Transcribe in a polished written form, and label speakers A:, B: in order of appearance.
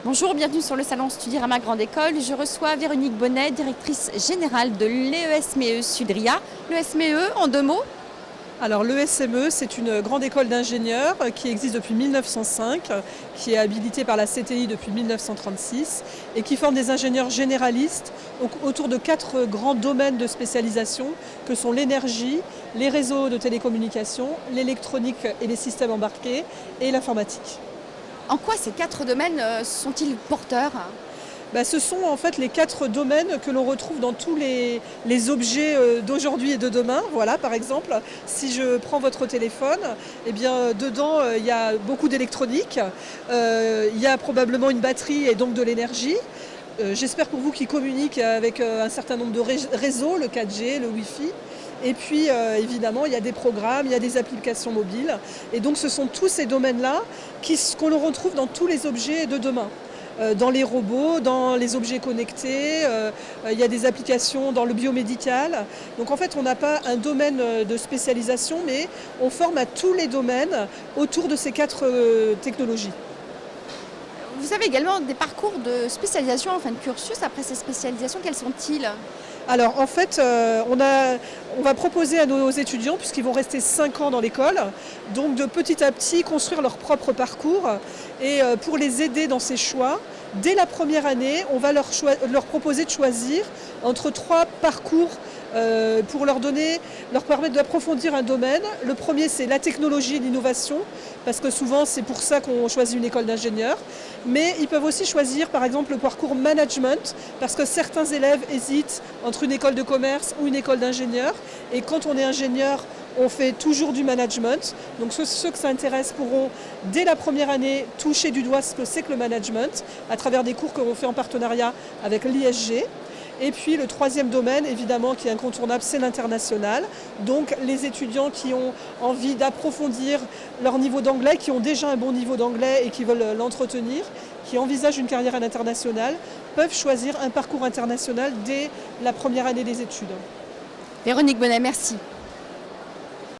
A: Bonjour, bienvenue sur le salon Studirama Grande École. Je reçois Véronique Bonnet, directrice générale de l'ESME Sudria. L'ESME, en deux mots?
B: Alors l'ESME, c'est une grande école d'ingénieurs qui existe depuis 1905, qui est habilitée par la CTI depuis 1936 et qui forme des ingénieurs généralistes autour de 4 grands domaines de spécialisation que sont l'énergie, les réseaux de télécommunications, l'électronique et les systèmes embarqués et l'informatique.
A: En quoi ces 4 domaines sont-ils porteurs?
B: Ce sont en fait les 4 domaines que l'on retrouve dans tous les objets d'aujourd'hui et de demain. Voilà, par exemple, si je prends votre téléphone, eh bien, dedans il y a beaucoup d'électronique, il y a probablement une batterie et donc de l'énergie. J'espère pour vous qu'il communique avec un certain nombre de réseaux, le 4G, le Wi-Fi. Et puis évidemment il y a des programmes, il y a des applications mobiles. Et donc ce sont tous ces domaines-là qu'on retrouve dans tous les objets de demain. Dans les robots, dans les objets connectés, il y a des applications dans le biomédical. Donc en fait, on n'a pas un domaine de spécialisation, mais on forme à tous les domaines autour de ces 4 technologies.
A: Vous avez également des parcours de spécialisation en fin de cursus. Après ces spécialisations, quels sont-ils?
B: Alors en fait, on va proposer à nos étudiants, puisqu'ils vont rester 5 ans dans l'école, donc de petit à petit construire leur propre parcours. Et pour les aider dans ces choix, dès la première année, on va leur proposer de choisir entre 3 parcours pour leur permettre d'approfondir un domaine. Le premier, c'est la technologie et l'innovation, parce que souvent c'est pour ça qu'on choisit une école d'ingénieur. Mais ils peuvent aussi choisir par exemple le parcours management, parce que certains élèves hésitent entre une école de commerce ou une école d'ingénieur. Et quand on est ingénieur, on fait toujours du management. Donc ceux que ça intéresse pourront, dès la première année, toucher du doigt ce que c'est que le management, à travers des cours que l'on fait en partenariat avec l'ISG. Et puis le troisième domaine, évidemment, qui est incontournable, c'est l'international. Donc les étudiants qui ont envie d'approfondir leur niveau d'anglais, qui ont déjà un bon niveau d'anglais et qui veulent l'entretenir, qui envisagent une carrière à l'international, peuvent choisir un parcours international dès la première année des études.
A: Véronique Bonnet, merci.